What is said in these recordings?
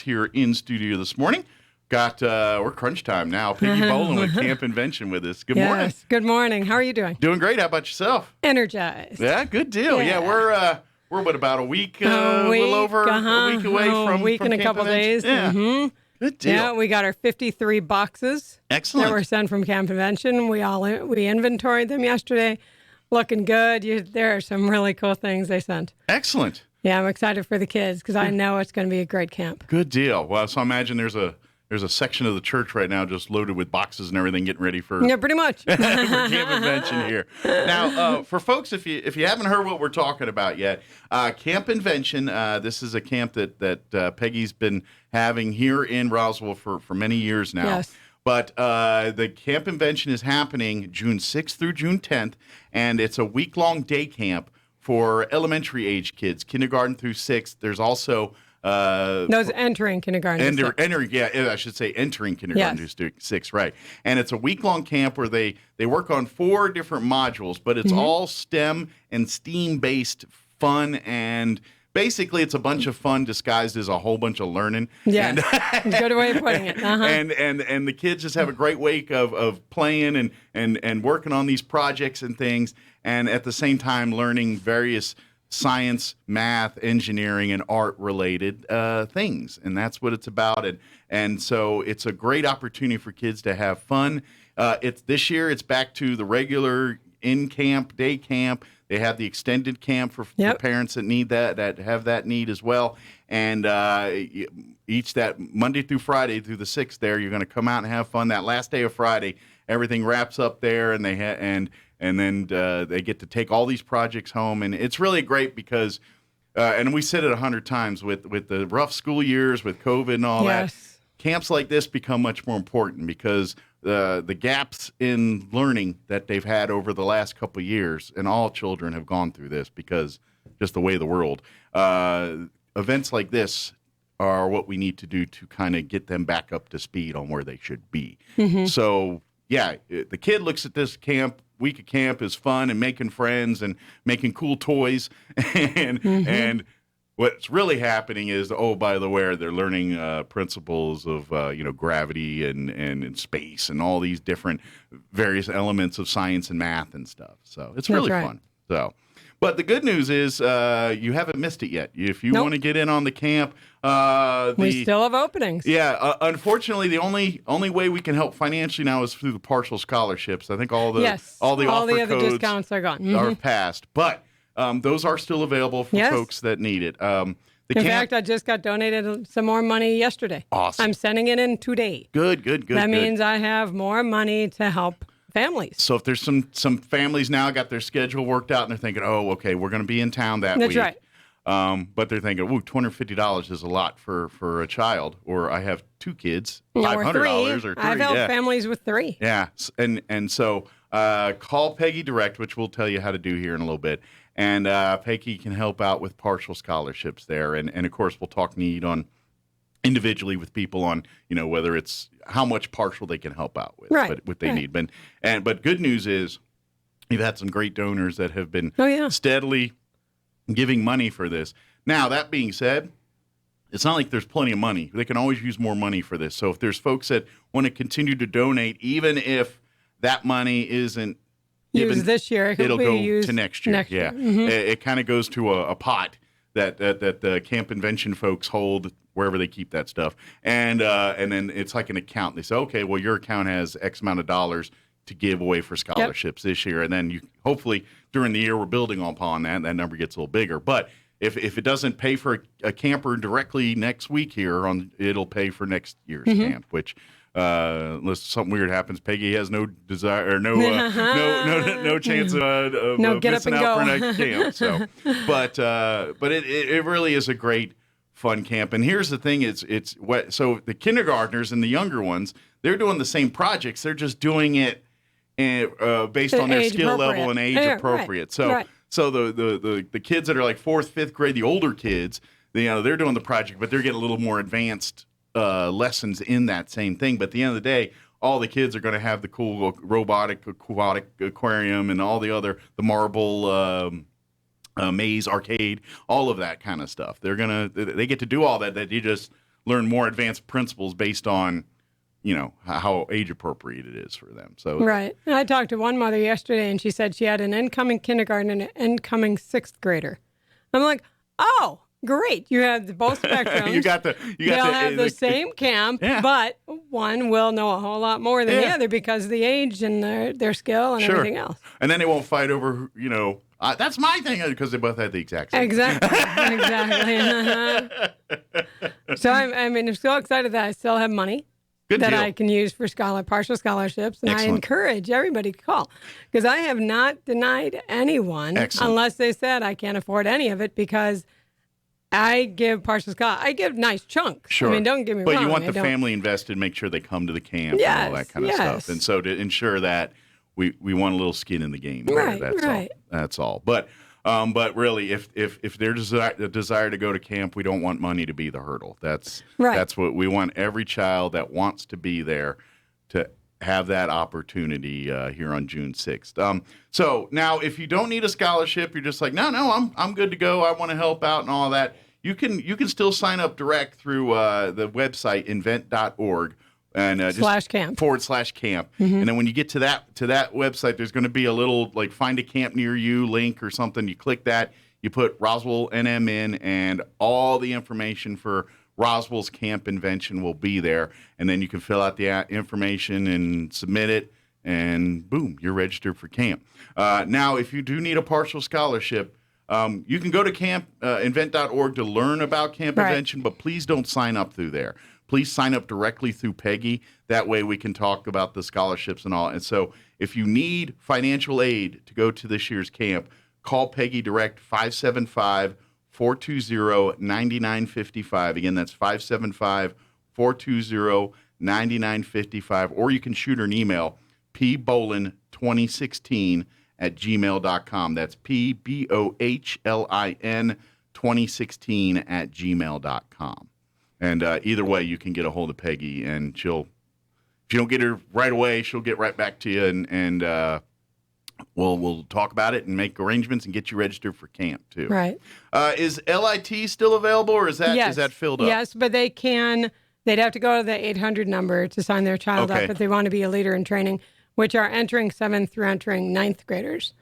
here in studio this morning. We're crunch time now. Peggy Bohlin with Camp Invention with us. Good morning. Yes, good morning. How are you doing? Doing great. How about yourself? Energized. Yeah, good deal. Yeah, we're about a week, a week, little over a week away from a week from and a Camp couple Invention. days. Yeah, good deal. Yeah, we got our 53 boxes Excellent. that were sent from Camp Invention. We inventoried them yesterday. Looking good. There are some really cool things they sent. Excellent. Yeah, I'm excited for the kids because I know it's going to be a great camp. Good deal. Well, so I imagine there's a section of the church right now just loaded with boxes and everything, getting ready for Yeah, pretty much. for Camp Invention here. Now, for folks, if you haven't heard what we're talking about yet, Camp Invention. This is a camp that Peggy's been having here in Roswell for many years now. Yes. But the Camp Invention is happening June 6th through June 10th, and it's a week-long day camp for elementary age kids, kindergarten through 6th. There's also those entering kindergarten. I should say entering kindergarten to 6, right? And it's a week-long camp where they work on 4 different modules, but it's all STEM and STEAM-based fun, and basically it's a bunch of fun disguised as a whole bunch of learning. Yeah, good way of putting it. And the kids just have a great week of playing and working on these projects and things, and at the same time learning various science, math, engineering, and art-related things, and that's what it's about. And so it's a great opportunity for kids to have fun. This year it's back to the regular in-camp, day camp. They have the extended camp for parents that need that have that need as well. And each that Monday through Friday through the 6th there, you're going to come out and have fun. That last day of Friday, everything wraps up there, and then they get to take all these projects home. And it's really great because, and we said it 100 times, with the rough school years, with COVID and all that, camps like this become much more important because the gaps in learning that they've had over the last couple of years, and all children have gone through this because just the way of the world, events like this are what we need to do to kind of get them back up to speed on where they should be. So, yeah, the kid looks at this week of camp is fun and making friends and making cool toys. And what's really happening is, by the way, they're learning principles of, gravity and space and all these different various elements of science and math and stuff. So it's really fun. But the good news is you haven't missed it yet. If you want to get in on the camp, we still have openings. Yeah, unfortunately, the only way we can help financially now is through the partial scholarships. I think all the other discounts are gone. Are passed, but those are still available for folks that need it. In fact, I just got donated some more money yesterday. Awesome. I'm sending it in today. Good. That means I have more money to help families. So if there's some families now got their schedule worked out and they're thinking, okay, we're going to be in town that week. That's right. But they're thinking, $250 is a lot for a child, or I have 2 kids, $500 or 3. I've helped families with 3. Yeah, and so call Peggy direct, which we'll tell you how to do here in a little bit, and Peggy can help out with partial scholarships there, and of course we'll talk need on individually with people on whether it's how much partial they can help out with, but what they need. But good news is you've had some great donors that have been steadily giving money for this. Now, that being said, it's not like there's plenty of money. They can always use more money for this. So if there's folks that want to continue to donate, even if that money isn't used this year, it'll go to next year. It kind of goes to a pot that the Camp Invention folks hold wherever they keep that stuff, and then it's like an account. They say, okay, well, your account has X amount of dollars to give away for scholarships this year, and then you hopefully during the year we're building upon that number gets a little bigger. But if it doesn't pay for a camper directly next week here, it'll pay for next year's camp, which. Unless something weird happens, Peggy has no desire or no chance of missing out for next camp. So, but it really is a great fun camp. And here's the thing: so the kindergartners and the younger ones, they're doing the same projects. They're just doing it based on their skill level and age appropriate. So the kids that are like 4th, 5th grade, the older kids, they're doing the project, but they're getting a little more advanced lessons in that same thing. But at the end of the day, all the kids are going to have the cool robotic aquatic aquarium and all the marble maze arcade, all of that kind of stuff. They get to do all that you just learn more advanced principles based on, how age appropriate it is for them. So Right. And I talked to one mother yesterday, and she said she had an incoming kindergarten and an incoming sixth grader. I'm like, oh, great. You have both spectrums. They'll have the same camp, Yeah. but one will know a whole lot more than the other because of the age and their skill and everything else. And then they won't fight over, that's my thing, because they both had the exact same. Exactly. So I'm so excited that I still have money. Good that deal. I can use for partial scholarships. And Excellent. I encourage everybody to call because I have not denied anyone unless they said I can't afford any of it because I give partial scholarship. I give nice chunks. Sure. I mean, don't get me wrong. But you want the family invested, make sure they come to the camp Yes, and all that kind of stuff. And so to ensure that, we want a little skin in the game. Right, That's right. all. That's all. But really, if there's a desire to go to camp, we don't want money to be the hurdle. That's what we want. Every child that wants to be there to have that opportunity here on June 6th. So now, if you don't need a scholarship, you're just like, no, I'm good to go. I want to help out and all that. You can still sign up direct through the website invent.org. And /camp. /camp. And then when you get to that website, there's going to be a little like find a camp near you link or something. You click that, you put Roswell NM in, and all the information for Roswell's Camp Invention will be there. And then you can fill out the information and submit it, and boom, you're registered for camp. Now, if you do need a partial scholarship, you can go to invent.org to learn about Camp Invention, but please don't sign up through there. Please sign up directly through Peggy. That way we can talk about the scholarships and all. And so if you need financial aid to go to this year's camp, call Peggy direct 575-420-9955. Again, that's 575-420-9955. Or you can shoot her an email, pbohlin2016@gmail.com. That's PBOHLIN 2016@gmail.com. And either way, you can get a hold of Peggy, and if you don't get her right away, she'll get right back to you, and we'll talk about it and make arrangements and get you registered for camp too. Right. Is LIT still available, or is that filled up? Yes, but they'd have to go to the 800 number to sign their child up if they want to be a leader in training, which are entering 7th through entering 9th graders.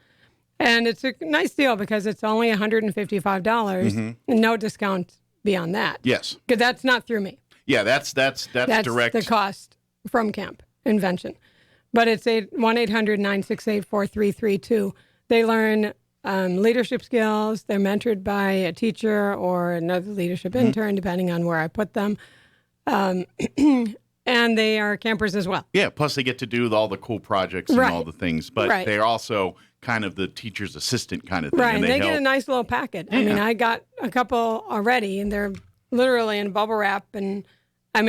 And it's a nice deal because it's only $155 and no discount beyond that. Yes. Because that's not through me. Yeah, that's direct. The cost from Camp Invention. But it's 1-800-968-4332. They learn leadership skills. They're mentored by a teacher or another leadership intern, depending on where I put them. And they are campers as well. Yeah, plus they get to do all the cool projects and all the things. But they're also kind of the teacher's assistant kind of thing. Right, and they get a nice little packet. Yeah. I mean, I got a couple already, and they're literally in bubble wrap. And I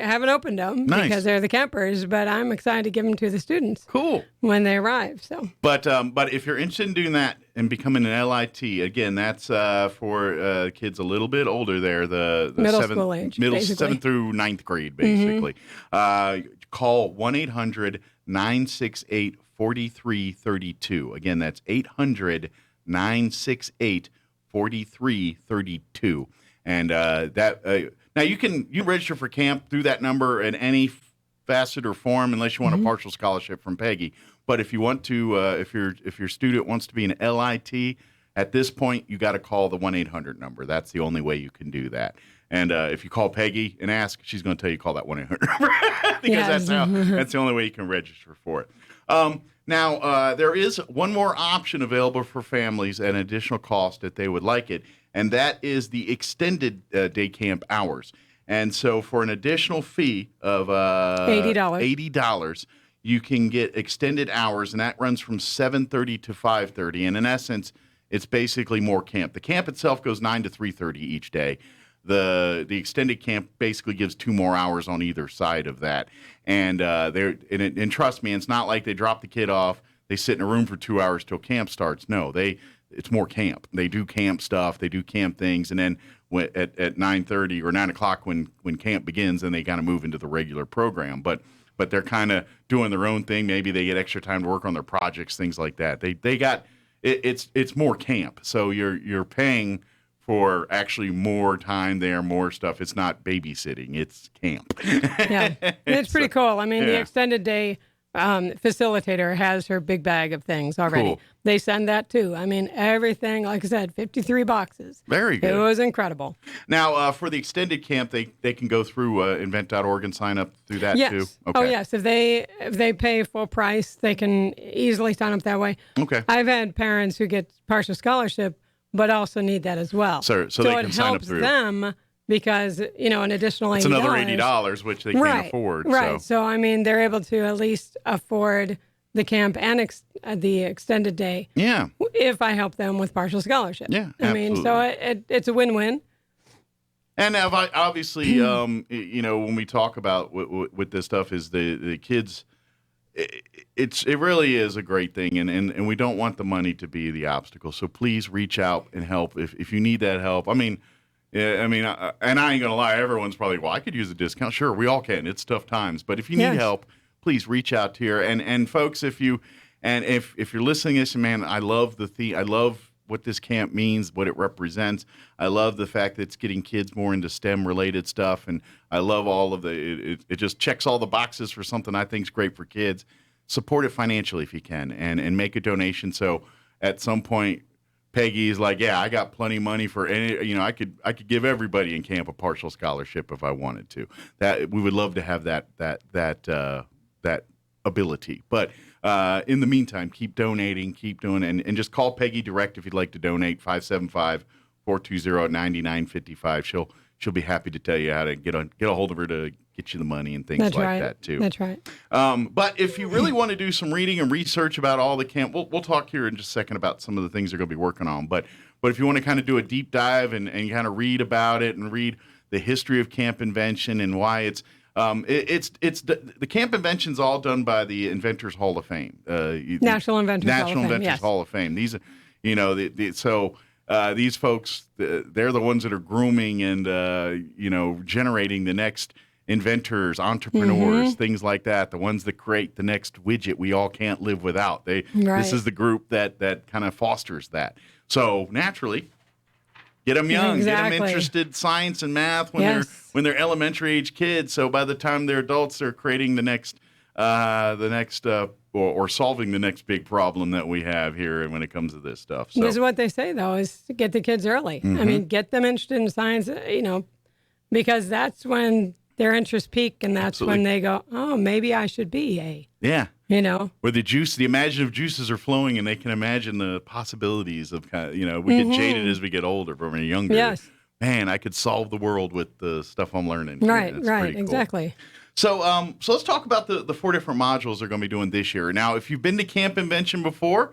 haven't opened them because they're the campers, but I'm excited to give them to the students. Cool. When they arrive. So. But if you're interested in doing that and becoming an LIT, again, that's for kids a little bit older there, the middle school age, 7th through 9th grade, basically. Call 1-800-968-4332. Again, that's 800-968-4332. And now you can register for camp through that number in any facet or form, unless you want a partial scholarship from Peggy. But if you want to, if your student wants to be an LIT, at this point you got to call the 1-800 number. That's the only way you can do that. And if you call Peggy and ask, she's going to tell you to call that 1-800 number because that's the only way you can register for it. Now, there is one more option available for families at an additional cost if they would like it, and that is the extended day camp hours. And so for an additional fee of $80, you can get extended hours, and that runs from 7:30 to 5:30. And in essence, it's basically more camp. The camp itself goes 9 to 3:30 each day. The extended camp basically gives 2 more hours on either side of that. And and trust me, it's not like they drop the kid off, they sit in a room for 2 hours till camp starts. No, it's more camp. They do camp stuff, they do camp things, and then at 9:30 or 9 o'clock when camp begins, then they kind of move into the regular program. But they're kind of doing their own thing. Maybe they get extra time to work on their projects, things like that. They got it's more camp. So you're paying for actually more time there, more stuff. It's not babysitting; it's camp. Yeah, it's pretty cool. I mean, the yeah. extended day facilitator has her big bag of things already. Cool. They send that too. I mean, everything, like I said, 53 boxes. Very good. It was incredible. Now, for the extended camp, they can go through invent.org and sign up through that Yes. too. Oh, yes. If they pay full price, they can easily sign up that way. Okay. I've had parents who get partial scholarship, but also need that as well. So they can it sign up helps through them because, an additional $80. It's another $80, which they can't afford. Right. So, I mean, they're able to at least afford the camp and the extended day. Yeah. If I help them with partial scholarship. Yeah, I mean, so it's a win-win. And now, obviously, when we talk about with this stuff, is the kids. It really is a great thing, and we don't want the money to be the obstacle. So please reach out and help if you need that help. I mean, and I ain't gonna lie, everyone's probably, well, I could use a discount. Sure, we all can. It's tough times, but if you need help, please reach out here. And folks, if you're listening to this, man, I love the theme. I love what this camp means, what it represents. I love the fact that it's getting kids more into STEM related stuff, and I love all of it just checks all the boxes for something I think is great for kids. Support it financially if you can, and make a donation. So at some point, Peggy is like, yeah, I got plenty of money for any. I could give everybody in camp a partial scholarship if I wanted to. That we would love to have that ability. But in the meantime, keep donating, keep doing, and just call Peggy direct if you'd like to donate. 575-420-9955. She'll be happy to tell you how to get a hold of her to get you the money and things that too. That's right. But if you really want to do some reading and research about all the camp, we'll talk here in just a second about some of the things they're going to be working on. But if you want to kind of do a deep dive and kind of read about it and read the history of Camp Invention and why it's the Camp Invention's all done by the Inventors Hall of Fame, National Inventors Hall of Fame. These are, these folks, they're the ones that are grooming and generating the next inventors, entrepreneurs, things like that. The ones that create the next widget we all can't live without. This is the group that kind of fosters that. So naturally, get them young, get them interested in science and math when they're elementary age kids. So by the time they're adults, they're creating the next or solving the next big problem that we have here when it comes to this stuff. So this is what they say though, is to get the kids early. I mean, get them interested in science, because that's when their interest peak, and that's when they go, oh, maybe I should be a. Yeah. Where the imaginative juices are flowing, and they can imagine the possibilities of we get jaded as we get older, but when we're younger. Yes. Man, I could solve the world with the stuff I'm learning. Right, cool. exactly. So let's talk about the 4 different modules they're going to be doing this year. Now, if you've been to Camp Invention before,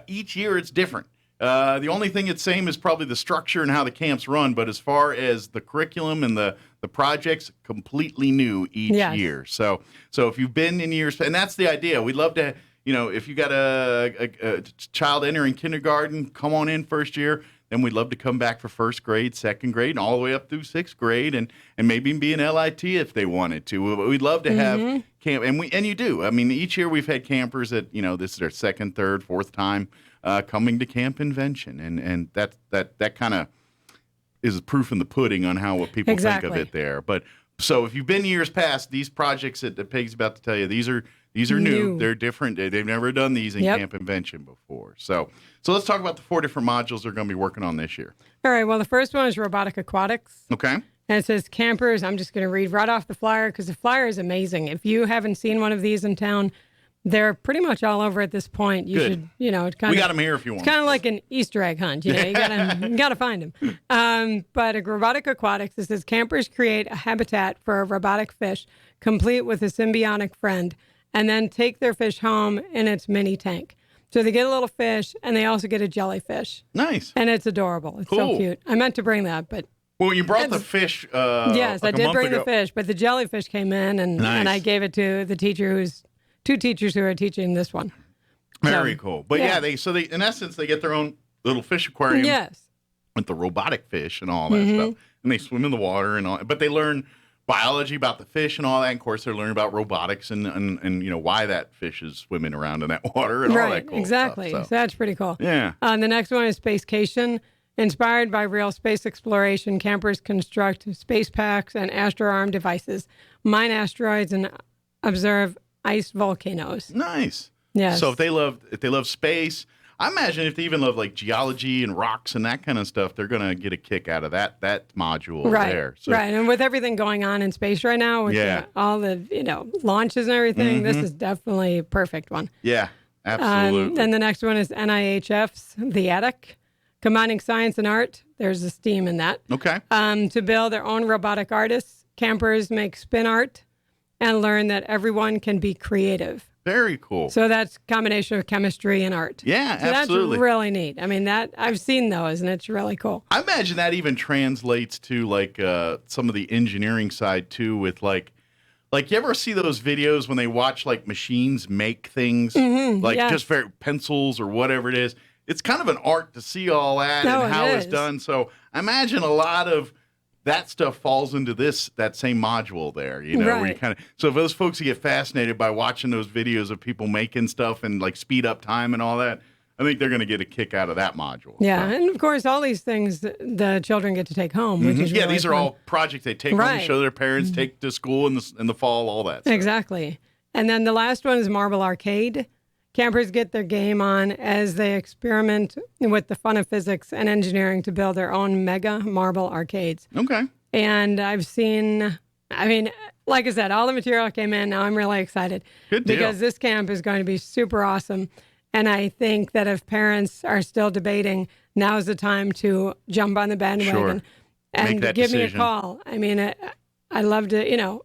each year it's different. The only thing that's same is probably the structure and how the camps run, but as far as the curriculum and the projects, completely new each year. So if you've been in years, and that's the idea. We'd love to, if you got a child entering kindergarten, come on in first year. Then we'd love to come back for first grade, second grade, and all the way up through sixth grade, and maybe be an LIT if they wanted to. We'd love to have camp, and you do. I mean, each year we've had campers that this is their second, third, fourth time coming to Camp Invention, and that kind of is proof in the pudding on what people think of it there. But so if you've been years past, these projects that Peggy's about to tell you, these are new. They're different. They've never done these in Camp Invention before. So let's talk about the 4 different modules they're going to be working on this year. All right. Well, the first one is robotic aquatics. Okay. And it says campers. I'm just going to read right off the flyer because the flyer is amazing. If you haven't seen one of these in town, they're pretty much all over at this point. You should, it's kind of. We got them here if you want. It's kind of like an Easter egg hunt. You gotta find them. But a robotic aquatics, it says campers create a habitat for a robotic fish, complete with a symbiotic friend, and then take their fish home in its mini tank. So they get a little fish, and they also get a jellyfish. Nice. And it's adorable. It's so cute. I meant to bring that, but. Well, you brought the fish. Yes, like I did bring the fish, but the jellyfish came in, and I gave it to the teacher two teachers who are teaching this one. Very cool. But they in essence they get their own little fish aquarium. Yes. With the robotic fish and all that stuff. And they swim in the water and all, but they learn biology about the fish and all that. And of course, they're learning about robotics and why that fish is swimming around in that water and all that cool exactly. stuff. So that's pretty cool. Yeah. The next one is Spacecation. Inspired by real space exploration, campers construct space packs and astro-armed devices, mine asteroids, and observe ice volcanoes. Nice. Yes. So if they love space, I imagine if they even love like geology and rocks and that kind of stuff, they're gonna get a kick out of that module there. So, right. And with everything going on in space right now, with all the launches and everything, this is definitely a perfect one. Yeah, absolutely. And the next one is NIHF's The Attic. Combining science and art, there's a STEAM in that. Okay. To build their own robotic artists, campers make spin art and learn that everyone can be creative. Very cool. So that's a combination of chemistry and art. Yeah, so absolutely. That's really neat. I mean, that I've seen those, and it's really cool. I imagine that even translates to like some of the engineering side too, with like you ever see those videos when they watch like machines make things, just very pencils or whatever it is. It's kind of an art to see all that and how it's done. So I imagine a lot of that stuff falls into that same module there, where you kind of, so if those folks who get fascinated by watching those videos of people making stuff and like speed up time and all that, I think they're going to get a kick out of that module. Yeah. So. And of course, all these things the children get to take home, which is really these are fun. all projects they take home, show their parents, take to school in the fall, all that stuff. Exactly. And then the last one is Marble Arcade. Campers get their game on as they experiment with the fun of physics and engineering to build their own mega marble arcades. Okay. And I've seen, like I said, all the material came in. Now I'm really excited. Good deal. Because this camp is going to be super awesome. And I think that if parents are still debating, now's the time to jump on the bandwagon and give me a call. I mean, I love to,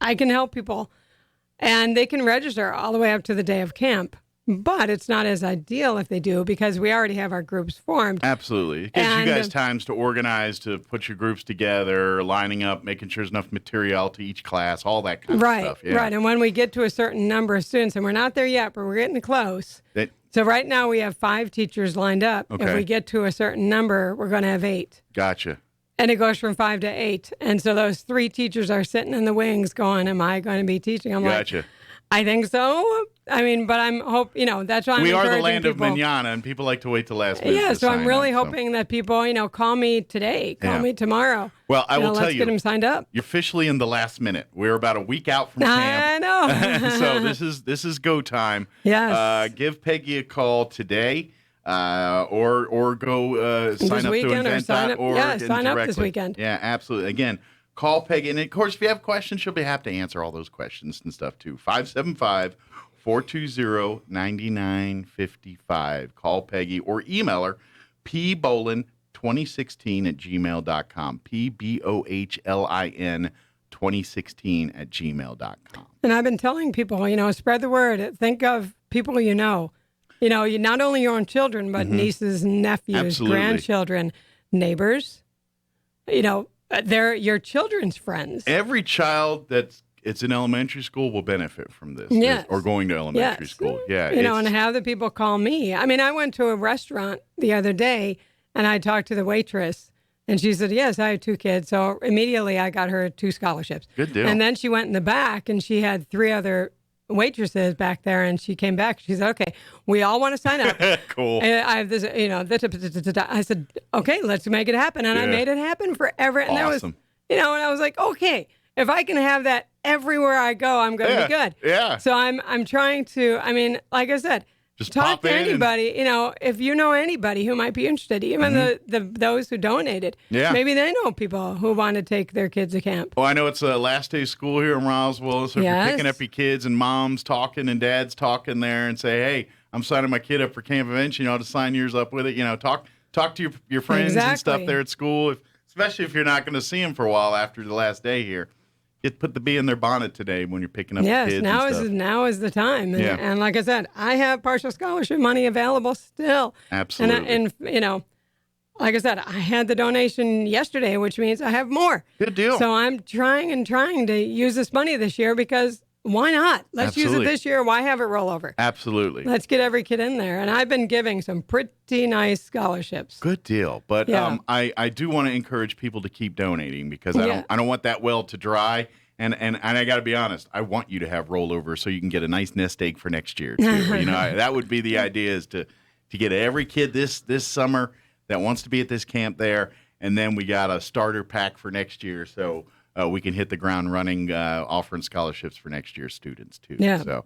I can help people. And they can register all the way up to the day of camp. But it's not as ideal if they do because we already have our groups formed. Absolutely. It gives you guys times to organize, to put your groups together, lining up, making sure there's enough material to each class, all that kind of stuff. Yeah. Right. And when we get to a certain number of students, and we're not there yet, but we're getting close. So right now we have 5 teachers lined up. Okay. If we get to a certain number, we're going to have 8. Gotcha. And it goes from 5 to 8. And so those 3 teachers are sitting in the wings going, am I going to be teaching? I'm gotcha. Like, I think so. I mean, but I'm that's why I'm We are the encouraging land people. of manana, and people like to wait till last minute. Yeah, to so I'm sign really up, hoping that people, call me today, call me tomorrow. Well, I will tell let's you. get them signed up. You're officially in the last minute. We're about a week out from camp. I know. So this is go time. Yes. Give Peggy a call today. Or go sign up to invent.org. Sign up this weekend. Yeah, absolutely. Again, call Peggy. And, of course, if you have questions, she'll have to answer all those questions and stuff, too. 575-420-9955. Call Peggy or email her, pbohlin2016@gmail.com. PBOHLIN 2016@gmail.com. And I've been telling people, spread the word. Think of people you know. You not only your own children, but nieces, nephews, grandchildren, neighbors. They're your children's friends. Every child it's in elementary school will benefit from this. Yes. Or going to elementary school. Yeah. And have the people call me. I mean, I went to a restaurant the other day and I talked to the waitress and she said, yes, I have 2 kids. So immediately I got her 2 scholarships. Good deal. And then she went in the back and she had 3 other waitresses back there and she came back. She said, okay, we all want to sign up. Cool. And I have this, I said, okay, let's make it happen. And I made it happen forever. And that was, and I was like, okay, if I can have that everywhere I go, I'm going to be good. Yeah. So I'm trying to, like I said, just talk to anybody, if you know anybody who might be interested, even those who donated, maybe they know people who want to take their kids to camp. Well, I know it's the last day of school here in Roswell, so if you're picking up your kids and mom's talking and dad's talking there and say, hey, I'm signing my kid up for Camp Invention, to sign yours up with it, talk to your friends and stuff there at school, especially if you're not going to see them for a while after the last day here. Put the bee in their bonnet today when you're picking up the kids. Yes, now is the time. And like I said, I have partial scholarship money available still. Absolutely. And like I said, I had the donation yesterday, which means I have more. Good deal. So I'm trying to use this money this year because why not? Let's use it this year. Why have it roll over? Absolutely. Let's get every kid in there. And I've been giving some pretty nice scholarships. Good deal. But I do want to encourage people to keep donating because I don't want that well to dry. And I got to be honest, I want you to have rollover so you can get a nice nest egg for next year too. That would be the idea is to get every kid this summer that wants to be at this camp there. And then we got a starter pack for next year. So we can hit the ground running, offering scholarships for next year's students too. Yeah. So,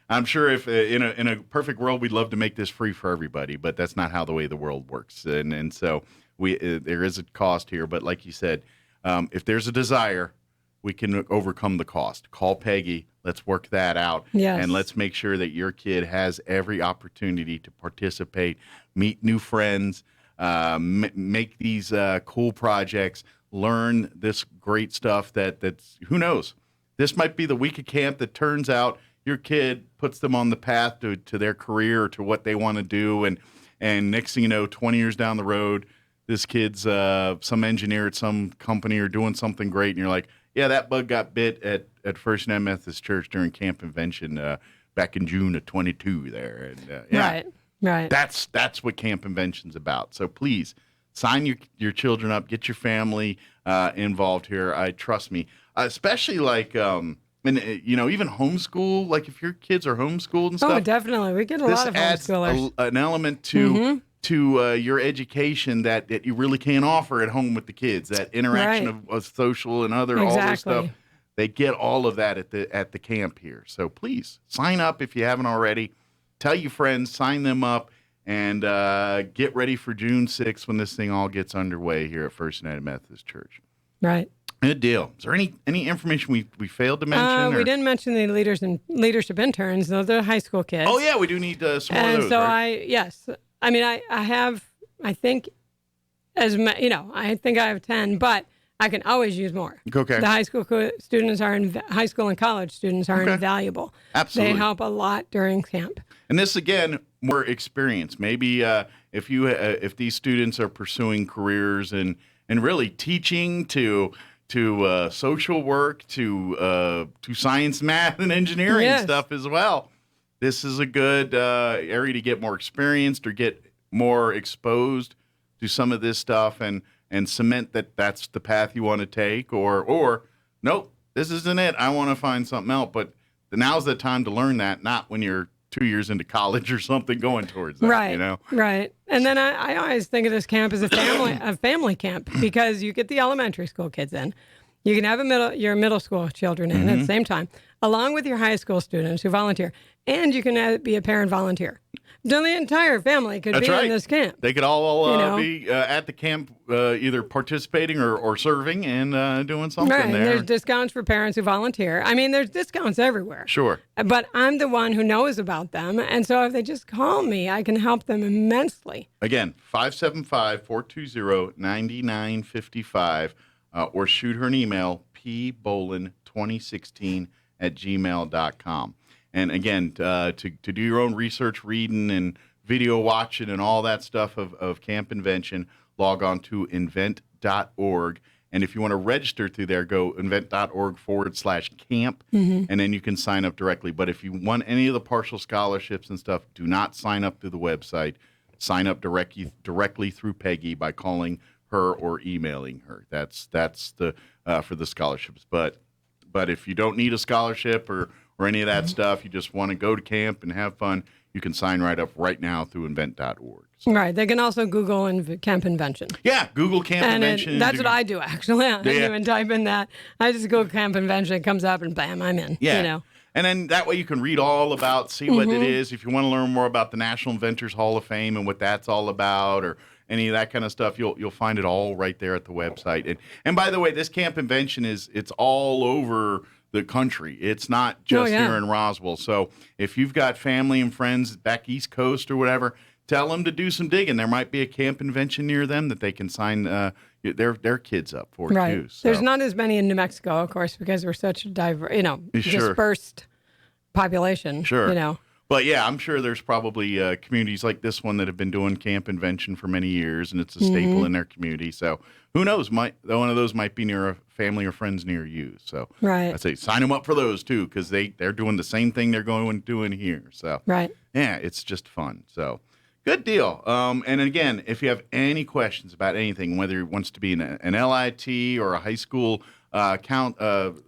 I'm sure if in a perfect world, we'd love to make this free for everybody, but that's not how the way the world works. And so there is a cost here. But like you said, if there's a desire, we can overcome the cost. Call Peggy. Let's work that out. Yes. And let's make sure that your kid has every opportunity to participate, meet new friends, make these cool projects, learn this great stuff that's, who knows? This might be the week of camp that turns out your kid puts them on the path to their career or to what they want to do. And next thing you know, 20 years down the road, this kid's some engineer at some company or doing something great. And you're like, yeah, that bug got bit at First United Methodist Church during Camp Invention back in June of 22 there. And, yeah, Right. That's what Camp Invention's about. So please sign your children up, get your family involved here. Trust me, especially like even homeschool. Like if your kids are homeschooled and stuff. Oh, definitely. We get a lot of homeschoolers. An element to your education that you really can't offer at home with the kids. That interaction of social and all this stuff. They get all of that at the camp here. So please sign up if you haven't already. Tell your friends, sign them up, and get ready for June 6th when this thing all gets underway here at First United Methodist Church. Right. Good deal. Is there any information we failed to mention? We didn't mention the leaders and leadership interns. Those are high school kids. Oh yeah, we do need some more of those. So right? I think I think I have 10, but I can always use more. Okay. The high school students high school and college students are invaluable. Absolutely. They help a lot during camp. And this again, more experience. Maybe if these students are pursuing careers and really teaching to social work to science, math, and engineering stuff as well. This is a good area to get more experienced or get more exposed to some of this stuff and cement that that's the path you want to take or nope, this isn't it. I want to find something else. But now's the time to learn that, not when you're 2 years into college or something going towards that. Right. Right. And then I always think of this camp as a family camp because you get the elementary school kids in. You can have your middle school children in at the same time, along with your high school students who volunteer. And you can be a parent volunteer. So the entire family could be in this camp. They could all be at the camp either participating or serving and doing something there. And there's discounts for parents who volunteer. I mean, there's discounts everywhere. Sure. But I'm the one who knows about them. And so if they just call me, I can help them immensely. Again, 575-420-9955 or shoot her an email, pbohlin2016@gmail.com. And again, to do your own research, reading, and video watching and all that stuff of Camp Invention, log on to invent.org. And if you want to register through there, go invent.org/camp, and then you can sign up directly. But if you want any of the partial scholarships and stuff, do not sign up through the website. Sign up directly through Peggy by calling her or emailing her. That's the for the scholarships. But if you don't need a scholarship or any of that stuff, you just want to go to camp and have fun, you can sign right up right now through invent.org. So. Right. They can also Google Camp Invention. Yeah, Google Camp Invention. That's what I do, actually. I don't even type in that. I just Google Camp Invention. It comes up and bam, I'm in. Yeah. And then that way you can read all about, see what it is. If you want to learn more about the National Inventors Hall of Fame and what that's all about or any of that kind of stuff, you'll find it all right there at the website. And by the way, this Camp Invention it's all over the country. It's not just here in Roswell. So if you've got family and friends back East Coast or whatever, tell them to do some digging. There might be a Camp Invention near them that they can sign their kids up for too. So. There's not as many in New Mexico, of course, because we're such a dispersed population. Sure. But yeah, I'm sure there's probably communities like this one that have been doing Camp Invention for many years, and it's a staple in their community. So who knows? One of those might be near a family or friends near you. So I say sign them up for those too, because they're doing the same thing they're doing here. So yeah, it's just fun. So good deal. And again, if you have any questions about anything, whether it wants to be an LIT or a high school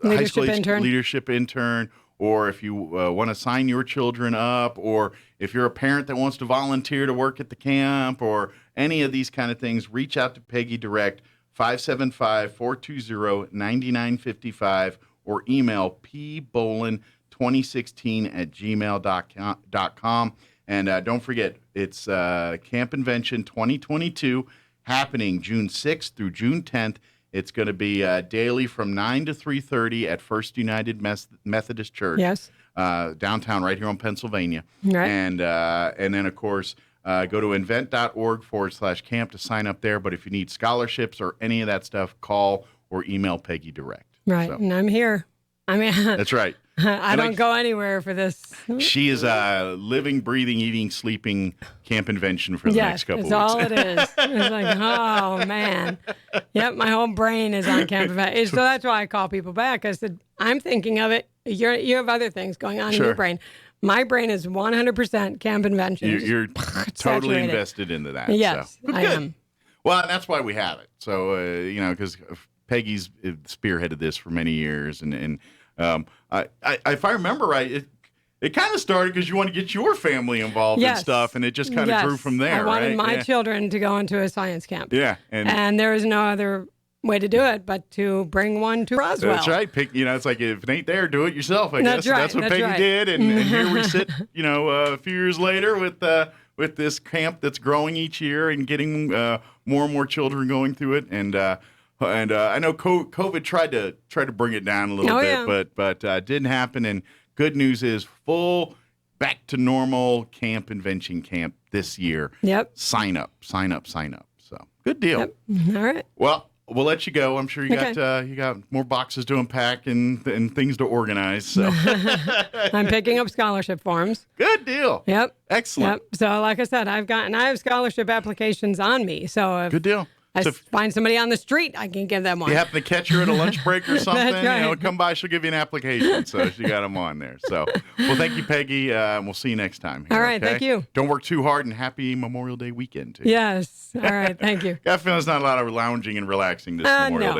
leadership intern, or if you want to sign your children up, or if you're a parent that wants to volunteer to work at the camp, or any of these kind of things, reach out to Peggy direct, 575-420-9955, or email pbohlin2016@gmail.com. And don't forget, it's Camp Invention 2022 happening June 6th through June 10th. It's going to be daily from 9 to 3:30 at First United Methodist Church. Yes. Downtown, right here on Pennsylvania. Right. And then, of course, go to invent.org/camp to sign up there. But if you need scholarships or any of that stuff, call or email Peggy direct. Right. So. And I'm here. I mean, That's right. I don't go anywhere for this. She is living, breathing, eating, sleeping Camp Invention for the next couple that's weeks. all it is. It's like, oh, man. Yep, my whole brain is on Camp Invention. So that's why I call people back. I said, I'm thinking of it. You have other things going on in your brain. My brain is 100% Camp Invention. You're totally saturated. Invested into that. Yes, so. I am. Well, and that's why we have it. So, because Peggy's spearheaded this for many years, and if I remember right, it kind of started because you want to get your family involved in stuff, and it just kind of grew from there. I wanted my children to go into a science camp. Yeah, and there is no other way to do it but to bring one to Roswell. That's right. It's like if it ain't there, do it yourself. I guess right. That's what Peggy did, and here we sit. A few years later with this camp that's growing each year and getting more and more children going through it, and I know COVID tried to bring it down a little bit, but didn't happen. And good news is full back to normal Camp Invention camp this year. Yep. Sign up. So good deal. Yep. All right. Well, we'll let you go. I'm sure you got more boxes to unpack and things to organize. So I'm picking up scholarship forms. Good deal. Yep. Excellent. Yep. So like I said, I have scholarship applications on me. So if good deal. I find somebody on the street, I can give them one. You happen to catch her at a lunch break or something, That's right. Come by, she'll give you an application. So she got them on there. So, well, thank you, Peggy. We'll see you next time. All right, thank you. Don't work too hard, and happy Memorial Day weekend, too. Yes. All right, thank you. Got a feeling there's not a lot of lounging and relaxing this Memorial Day